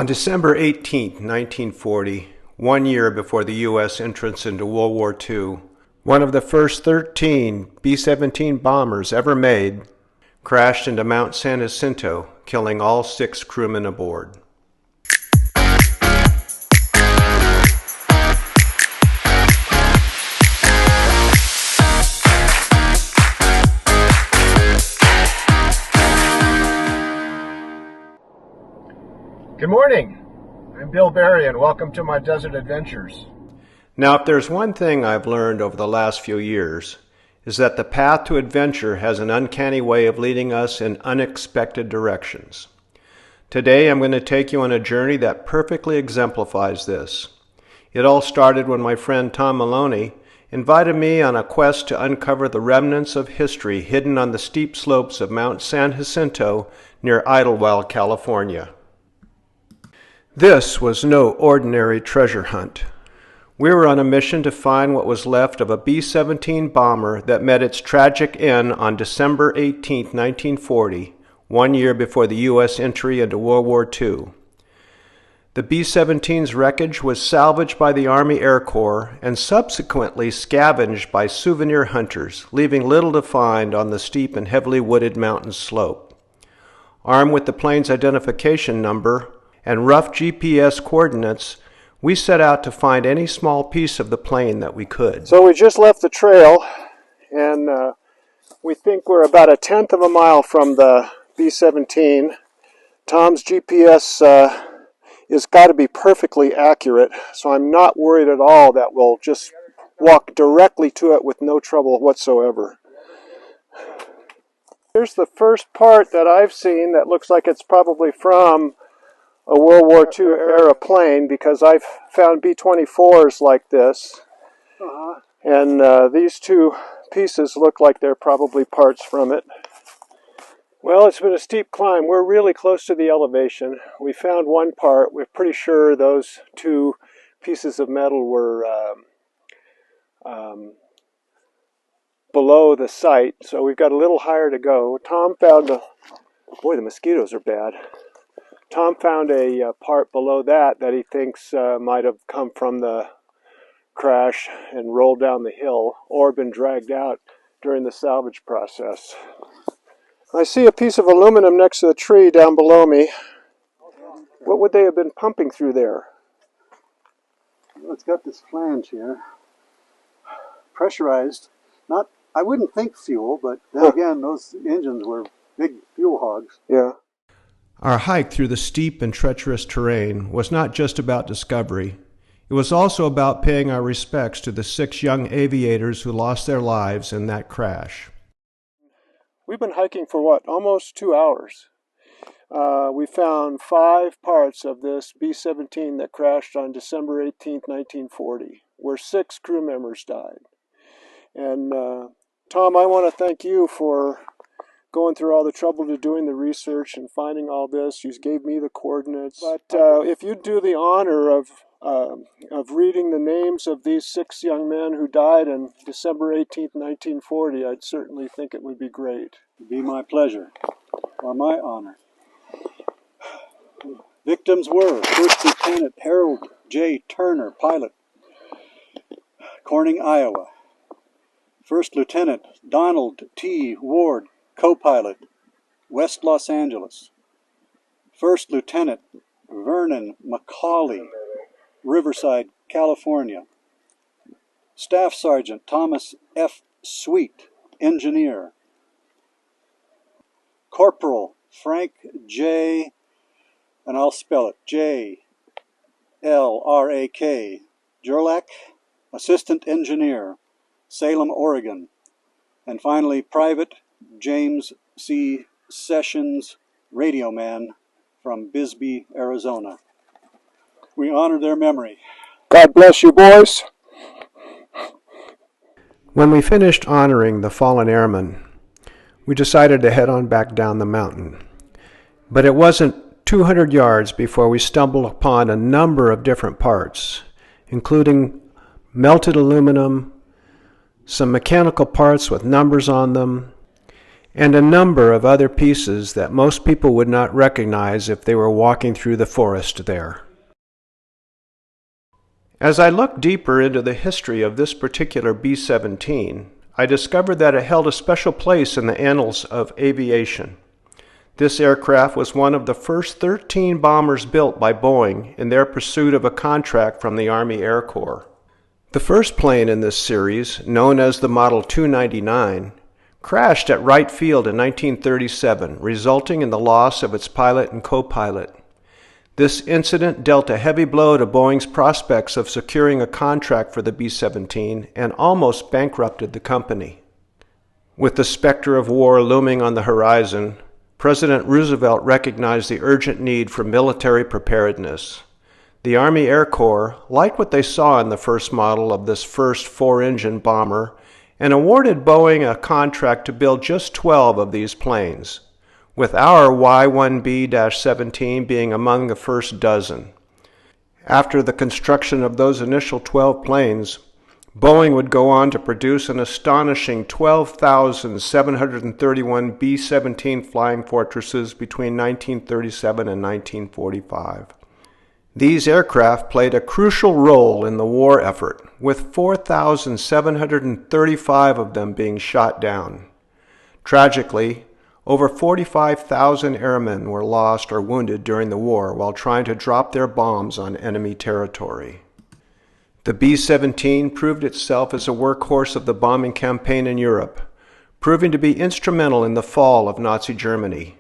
On December 18, 1940, 1 year before the U.S. entrance into World War II, one of the first 13 B-17 bombers ever made crashed into Mount San Jacinto, killing all 6 crewmen aboard. Good morning. I'm Bill Berry, and welcome to my desert adventures. Now, if there's one thing I've learned over the last few years, is that the path to adventure has an uncanny way of leading us in unexpected directions. Today, I'm going to take you on a journey that perfectly exemplifies this. It all started when my friend Tom Maloney invited me on a quest to uncover the remnants of history hidden on the steep slopes of Mount San Jacinto near Idlewild, California. This was no ordinary treasure hunt. We were on a mission to find what was left of a B-17 bomber that met its tragic end on December 18, 1940, 1 year before the U.S. entry into World War II. The B-17's wreckage was salvaged by the Army Air Corps and subsequently scavenged by souvenir hunters, leaving little to find on the steep and heavily wooded mountain slope. Armed with the plane's identification number and rough GPS coordinates, we set out to find any small piece of the plane that we could. So we just left the trail, and we think we're about 1/10 of a mile from the B-17. Tom's GPS has got to be perfectly accurate, so I'm not worried at all that we'll just walk directly to it with no trouble whatsoever. Here's the first part that I've seen that looks like it's probably from a World War II era plane, because I've found B-24s like this. And these two pieces look like they're probably parts from it. Well, it's been a steep climb. We're really close to the elevation. We found one part. We're pretty sure those two pieces of metal were below the site, so we've got a little higher to go. Tom found boy, the mosquitoes are bad. Tom found a part below that he thinks might have come from the crash and rolled down the hill or been dragged out during the salvage process. I see a piece of aluminum next to the tree down below me. What would they have been pumping through there? Well, it's got this flange here, pressurized. I wouldn't think fuel, but then again, those engines were big fuel hogs. Yeah. Our hike through the steep and treacherous terrain was not just about discovery. It was also about paying our respects to the 6 young aviators who lost their lives in that crash. We've been hiking for almost 2 hours. We found 5 parts of this B-17 that crashed on December 18, 1940, where 6 crew members died. And Tom, I want to thank you for going through all the trouble to doing the research and finding all this. You gave me the coordinates. But if you'd do the honor of reading the names of these 6 young men who died on December 18th, 1940, I'd certainly think it would be great. It'd be my pleasure, or my honor. Victims were First Lieutenant Harold J. Turner, pilot, Corning, Iowa. First Lieutenant Donald T. Ward, co-pilot, West Los Angeles. First Lieutenant Vernon McCauley, Riverside, California. Staff Sergeant Thomas F. Sweet, engineer. Corporal Frank J., and I'll spell it, J-L-R-A-K, Jurlak, assistant engineer, Salem, Oregon. And finally, Private James C. Sessions, radio man from Bisbee, Arizona. We honor their memory. God bless you, boys. When we finished honoring the fallen airmen, we decided to head on back down the mountain. But it wasn't 200 yards before we stumbled upon a number of different parts, including melted aluminum, some mechanical parts with numbers on them, and a number of other pieces that most people would not recognize if they were walking through the forest there. As I looked deeper into the history of this particular B-17, I discovered that it held a special place in the annals of aviation. This aircraft was one of the first 13 bombers built by Boeing in their pursuit of a contract from the Army Air Corps. The first plane in this series, known as the Model 299, crashed at Wright Field in 1937, resulting in the loss of its pilot and co-pilot. This incident dealt a heavy blow to Boeing's prospects of securing a contract for the B-17 and almost bankrupted the company. With the specter of war looming on the horizon, President Roosevelt recognized the urgent need for military preparedness. The Army Air Corps liked what they saw in the first model of this first four-engine bomber and awarded Boeing a contract to build just 12 of these planes, with our Y-1B-17 being among the first dozen. After the construction of those initial 12 planes, Boeing would go on to produce an astonishing 12,731 B-17 Flying Fortresses between 1937 and 1945. These aircraft played a crucial role in the war effort, with 4,735 of them being shot down. Tragically, over 45,000 airmen were lost or wounded during the war while trying to drop their bombs on enemy territory. The B-17 proved itself as a workhorse of the bombing campaign in Europe, proving to be instrumental in the fall of Nazi Germany.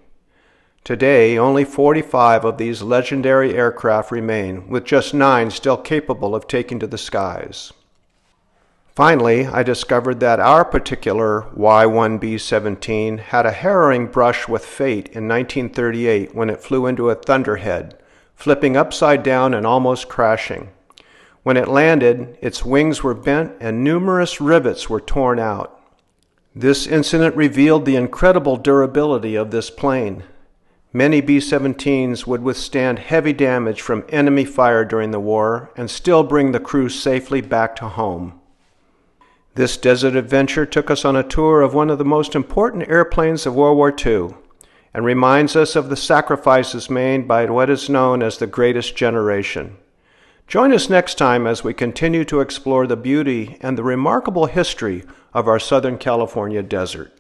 Today, only 45 of these legendary aircraft remain, with just 9 still capable of taking to the skies. Finally, I discovered that our particular Y-1B-17 had a harrowing brush with fate in 1938 when it flew into a thunderhead, flipping upside down and almost crashing. When it landed, its wings were bent and numerous rivets were torn out. This incident revealed the incredible durability of this plane. Many B-17s would withstand heavy damage from enemy fire during the war and still bring the crew safely back to home. This desert adventure took us on a tour of one of the most important airplanes of World War II and reminds us of the sacrifices made by what is known as the Greatest Generation. Join us next time as we continue to explore the beauty and the remarkable history of our Southern California desert.